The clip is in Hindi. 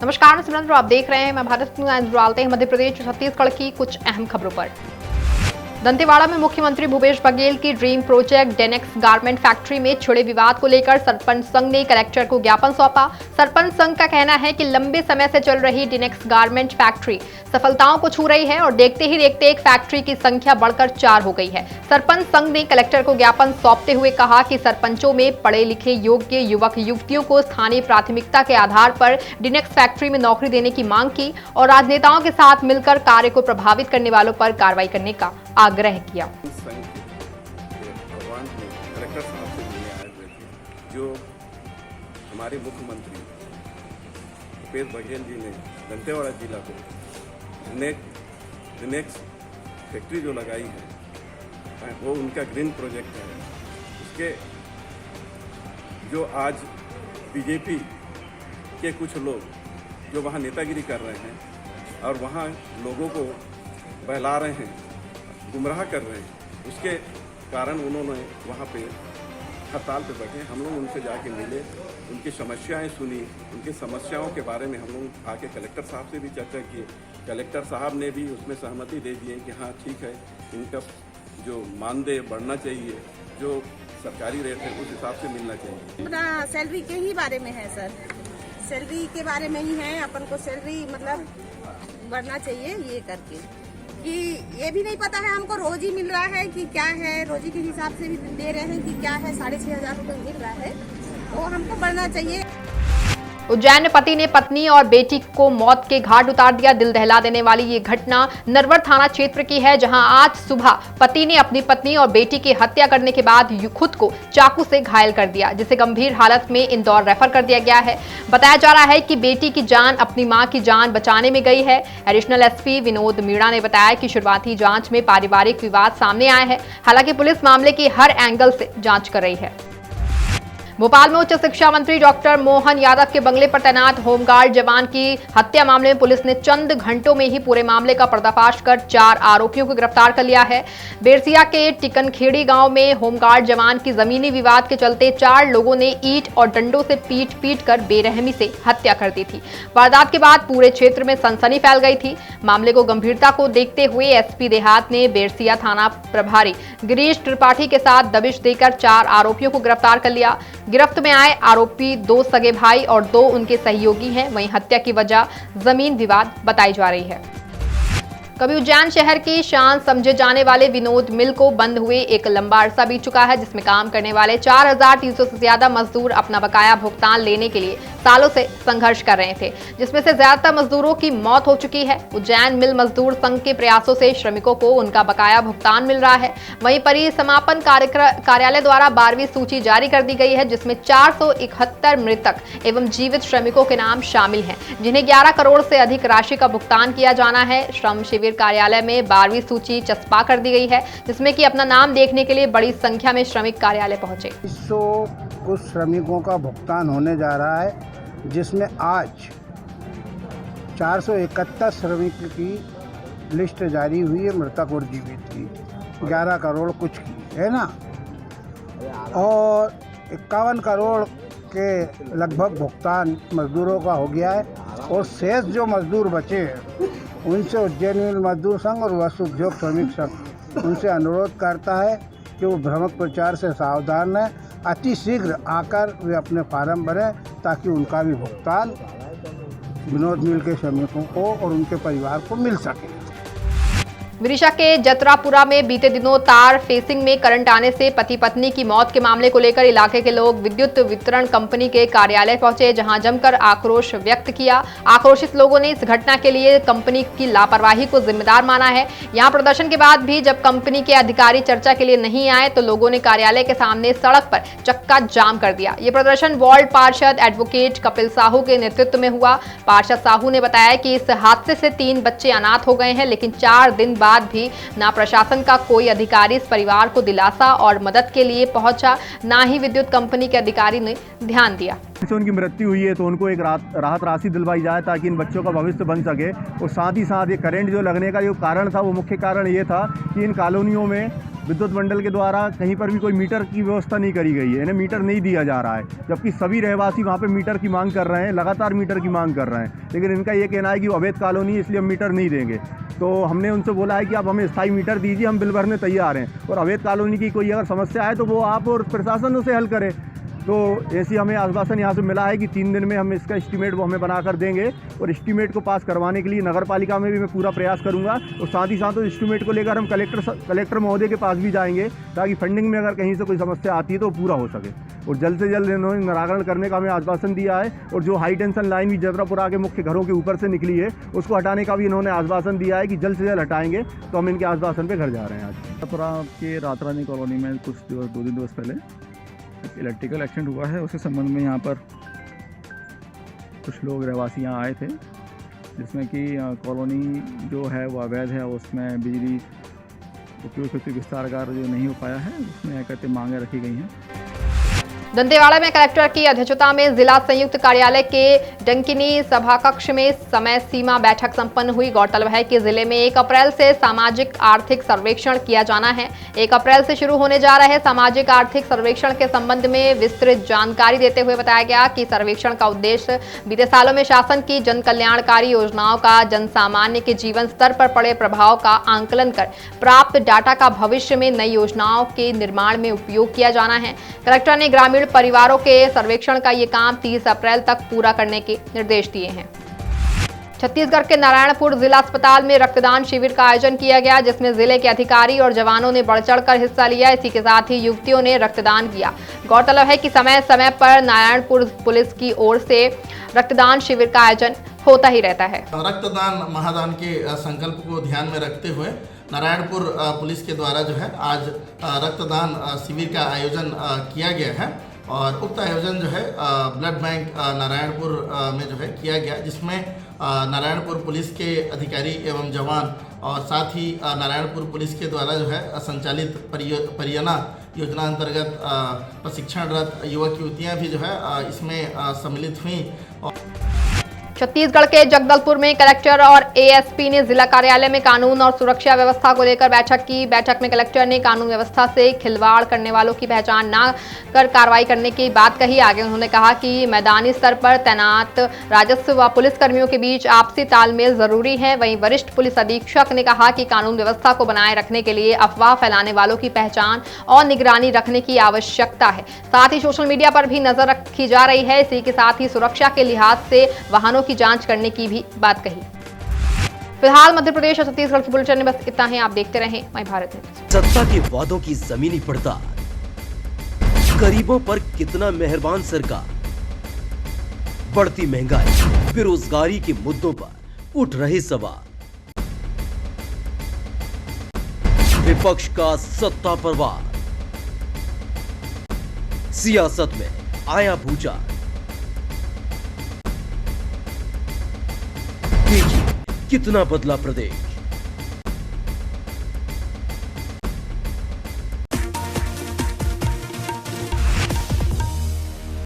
नमस्कार, मैं सिमरन, आप देख रहे हैं मैं भारत न्यूज़। डालते हैं मध्य प्रदेश छत्तीसगढ़ की कुछ अहम खबरों पर। दंतेवाड़ा में मुख्यमंत्री भूपेश बघेल की dream project Danex garment factory में छिड़े विवाद को लेकर सरपंच संघ ने कलेक्टर को ज्ञापन सौंपा। सरपंच संघ का कहना है कि लंबे समय से चल रही डेनेक्स गारमेंट फैक्ट्री सफलताओं को छू रही है और देखते ही देखते एक फैक्ट्री की संख्या बढ़कर 4 हो गई है। सरपंच संघ ने कलेक्टर को ज्ञापन सौंपते हुए कहा कि सरपंचों में पढ़े लिखे योग्य युवक युवतियों को स्थानीय प्राथमिकता के आधार पर डेनेक्स फैक्ट्री में नौकरी देने की मांग की और राजनेताओं के साथ मिलकर कार्य को प्रभावित करने वालों पर कार्रवाई करने का आग्रह किया। कलेक्टर साहब से मिलने आए हुए थे, जो हमारे मुख्यमंत्री भूपेश बघेल जी ने दंतेवाड़ा जिला को डेनेक्स फैक्ट्री जो लगाई है वो उनका ग्रीन प्रोजेक्ट है। उसके जो आज बीजेपी के कुछ लोग जो वहाँ नेतागिरी कर रहे हैं और वहाँ लोगों को बहला रहे हैं, गुमराह कर रहे हैं, उसके कारण उन्होंने वहाँ पे हड़ताल पे बैठे। हम लोग उनसे जाके मिले, उनकी समस्याएं सुनी, उनकी समस्याओं के बारे में हम लोग आके कलेक्टर साहब से भी चर्चा की। कलेक्टर साहब ने भी उसमें सहमति दे दी कि हाँ ठीक है, इनका जो मानदेय बढ़ना चाहिए, जो सरकारी रेट है उस हिसाब से मिलना चाहिए। अपना सैलरी के ही बारे में है सर, सैलरी के बारे में ही है। अपन को सैलरी मतलब बढ़ना चाहिए ये करके, कि ये भी नहीं पता है हमको रोज ही मिल रहा है कि क्या है, रोजी के हिसाब से भी दे रहे हैं कि क्या है, 6,500 रुपये मिल रहा है, तो हमको बढ़ना चाहिए। उज्जैन में पति ने पत्नी और बेटी को मौत के घाट उतार दिया। दिल दहला देने वाली ये घटना नरवर थाना क्षेत्र की है, जहां आज सुबह पति ने अपनी पत्नी और बेटी की हत्या करने के बाद खुद को चाकू से घायल कर दिया, जिसे गंभीर हालत में इंदौर रेफर कर दिया गया है। बताया जा रहा है कि बेटी की जान अपनी मां की जान बचाने में गई है। एडिशनल एसपी विनोद मीणा ने बताया कि शुरुआती जांच में पारिवारिक विवाद सामने आए हैं। हालांकि पुलिस मामले की हर एंगल से जांच कर रही है। भोपाल में उच्च शिक्षा मंत्री डॉक्टर मोहन यादव के बंगले पर तैनात होमगार्ड जवान की हत्या मामले में पुलिस ने चंद घंटों में ही पूरे मामले का पर्दाफाश कर 4 आरोपियों को गिरफ्तार कर लिया है। बेरसिया के टिकनखेड़ी गांव में होमगार्ड जवान की जमीनी विवाद के चलते 4 लोगों ने ईंट और डंडों से पीट कर बेरहमी से हत्या कर दी थी। वारदात के बाद पूरे क्षेत्र में सनसनी फैल गई थी। मामले को गंभीरता को देखते हुए एसपी देहात ने बेरसिया थाना प्रभारी गिरीश त्रिपाठी के साथ दबिश देकर 4 आरोपियों को गिरफ्तार कर लिया। गिरफ्त में आए आरोपी 2 सगे भाई और 2 उनके सहयोगी हैं। वहीं हत्या की वजह जमीन विवाद बताई जा रही है। कभी उज्जैन शहर की शान समझे जाने वाले विनोद मिल को बंद हुए एक लंबा अरसा बीत चुका है, जिसमें काम करने वाले 4,300 से ज्यादा मजदूर अपना बकाया भुगतान लेने के लिए सालों से संघर्ष कर रहे थे, जिसमें से ज्यादातर मजदूरों की मौत हो चुकी है। उज्जैन मिल मजदूर संघ के प्रयासों से श्रमिकों को उनका बकाया भुगतान मिल रहा है। वहीं परिसमापन कार्यालय द्वारा 12वीं सूची जारी कर दी गई है, जिसमें 471 मृतक एवं जीवित श्रमिकों के नाम शामिल हैं, जिन्हें 11 करोड़ से अधिक राशि का भुगतान किया जाना है। श्रम शिविर कार्यालय में 12वीं सूची चस्पा कर दी गई है, जिसमें कि अपना नाम देखने के लिए बड़ी संख्या में श्रमिक कार्यालय पहुंचे। 100 कुछ श्रमिकों का भुगतान होने जा रहा है, जिसमें आज 471 श्रमिक की लिस्ट जारी हुई है, मृतक और जीवित की 11 करोड़ कुछ की है ना, और 51 करोड़ के लगभग भुगतान मजदूरों का हो गया है। और शेष जो मजदूर बचे हैं उनसे उज्जैन मिल मजदूर संघ और वस्त्र उद्योग श्रमिक संघ उनसे अनुरोध करता है कि वो भ्रामक प्रचार से सावधान रहें, अति शीघ्र आकर वे अपने फार्म भरें, ताकि उनका भी भुगतान विनोद मिल के श्रमिकों को और उनके परिवार को मिल सके। विदिशा के जतरापुरा में बीते दिनों तार फेसिंग में करंट आने से पति पत्नी की मौत के मामले को लेकर इलाके के लोग विद्युत वितरण कंपनी के कार्यालय पहुंचे, जहां जमकर आक्रोश व्यक्त किया। आक्रोशित लोगों ने इस घटना के लिए कंपनी की लापरवाही को जिम्मेदार माना है। यहां प्रदर्शन के बाद भी जब कंपनी के अधिकारी चर्चा के लिए नहीं आए तो लोगों ने कार्यालय के सामने सड़क पर चक्का जाम कर दिया। ये प्रदर्शन वार्ड पार्षद एडवोकेट कपिल साहू के नेतृत्व में हुआ। पार्षद साहू ने बताया कि इस हादसे से 3 बच्चे अनाथ हो गए हैं, लेकिन 4 दिन बाद भी ना प्रशासन का कोई अधिकारी इस परिवार को दिलासा और मदद के लिए पहुंचा, ना ही विद्युत कंपनी के अधिकारी ने ध्यान दिया। से उनकी मृत्यु हुई है तो उनको एक राहत राशि दिलवाई जाए, ताकि इन बच्चों का भविष्य बन सके। और साथ ही साथ ये करंट जो लगने का जो कारण था, वो मुख्य कारण ये था कि इन कॉलोनियों में विद्युत मंडल के द्वारा कहीं पर भी कोई मीटर की व्यवस्था नहीं करी गई है, इन्हें मीटर नहीं दिया जा रहा है, जबकि सभी रहवासी वहाँ पे मीटर की मांग कर रहे हैं, लगातार मीटर की मांग कर रहे हैं। लेकिन इनका ये कहना है कि वो अवैध कॉलोनी है इसलिए हम मीटर नहीं देंगे। तो हमने उनसे बोला है कि आप हमें स्थायी मीटर दीजिए, हम बिल भरने तैयार हैं, और अवैध कॉलोनी की कोई अगर समस्या है तो वो आप और प्रशासन उसे हल करे। तो ऐसी हमें आश्वासन यहाँ से मिला है कि 3 दिन में हम इसका एस्टीमेट वो हमें बनाकर देंगे, और एस्टीमेट को पास करवाने के लिए नगर पालिका में भी मैं पूरा प्रयास करूँगा, और साथ ही साथ उस एस्टीमेट को लेकर हम कलेक्टर महोदय के पास भी जाएंगे, ताकि फंडिंग में अगर कहीं से कोई समस्या आती है तो पूरा हो सके। और जल्द से जल्द इन्होंने निराकरण करने का हमें आश्वासन दिया है, और जो हाई टेंशन लाइन भी जतरापुरा के मुख्य घरों के ऊपर से निकली है उसको हटाने का भी इन्होंने आश्वासन दिया है कि जल्द से जल्द हटाएंगे। तो हम इनके आश्वासन पर घर जा रहे हैं। आज जतरापुरा के रातरानी कॉलोनी में कुछ 2 दिवस पहले एक इलेक्ट्रिकल एक्सीडेंट हुआ है। उसके संबंध में यहाँ पर कुछ लोग रहवासी यहाँ आए थे, जिसमें कि कॉलोनी जो है वो अवैध है, उसमें बिजली उपयोग विस्तारकार जो नहीं हो पाया है, उसमें कहते मांगें रखी गई हैं। दंतेवाड़ा में कलेक्टर की अध्यक्षता में जिला संयुक्त कार्यालय के डंकिनी सभाकक्ष में समय सीमा बैठक संपन्न हुई। गौरतलब है कि जिले में 1 अप्रैल से सामाजिक आर्थिक सर्वेक्षण किया जाना है। 1 अप्रैल से शुरू होने जा रहे सामाजिक आर्थिक सर्वेक्षण के संबंध में विस्तृत जानकारी देते हुए बताया गया कि सर्वेक्षण का उद्देश्य बीते सालों में शासन की जन कल्याणकारी योजनाओं का जन सामान्य के जीवन स्तर पर पड़े प्रभाव का आंकलन कर प्राप्त डाटा का भविष्य में नई योजनाओं के निर्माण में उपयोग किया जाना है। कलेक्टर ने ग्रामीण परिवारों के सर्वेक्षण का ये काम 30 अप्रैल तक पूरा करने के निर्देश दिए हैं। छत्तीसगढ़ के नारायणपुर जिला अस्पताल में रक्तदान शिविर का आयोजन किया गया, जिसमें जिले के अधिकारी और जवानों ने बढ़ चढ़कर हिस्सा लिया। इसी के साथ ही युवतियों ने रक्तदान किया। गौरतलब है कि समय समय पर नारायणपुर पुलिस की ओर से रक्तदान शिविर का आयोजन होता ही रहता है। रक्तदान महादान के संकल्प को ध्यान में रखते हुए नारायणपुर पुलिस के द्वारा जो है आज रक्तदान शिविर का आयोजन किया गया है, और उक्त आयोजन जो है ब्लड बैंक नारायणपुर में जो है किया गया, जिसमें नारायणपुर पुलिस के अधिकारी एवं जवान और साथ ही नारायणपुर पुलिस के द्वारा जो है संचालित परियोजना योजना अंतर्गत प्रशिक्षणरत युवक युवतियाँ भी जो है इसमें सम्मिलित हुई। छत्तीसगढ़ के जगदलपुर में कलेक्टर और एएसपी ने जिला कार्यालय में कानून और सुरक्षा व्यवस्था को लेकर बैठक की। बैठक में कलेक्टर ने कानून व्यवस्था से खिलवाड़ करने वालों की पहचान न कर कार्रवाई करने की बात कही। आगे उन्होंने कहा कि मैदानी स्तर पर तैनात राजस्व व पुलिस कर्मियों के बीच आपसी तालमेल जरूरी है। वहीं वरिष्ठ पुलिस अधीक्षक ने कहा कि कानून व्यवस्था को बनाए रखने के लिए अफवाह फैलाने वालों की पहचान और निगरानी रखने की आवश्यकता है। साथ ही सोशल मीडिया पर भी नजर रखी जा रही है। इसी के साथ ही सुरक्षा के लिहाज से वाहनों की जांच करने की भी बात कही। फिलहाल मध्य प्रदेश और छत्तीसगढ़ की बुलेटिन में बस इतना है। आप देखते रहें माय भारत न्यूज। सत्ता के वादों की जमीनी पड़ताल, गरीबों पर कितना मेहरबान सरकार, बढ़ती महंगाई, बेरोजगारी के मुद्दों पर उठ रहे सवाल, विपक्ष का सत्ता पर वार, सियासत में आया भूचाल। देखिए कितना बदला प्रदेश।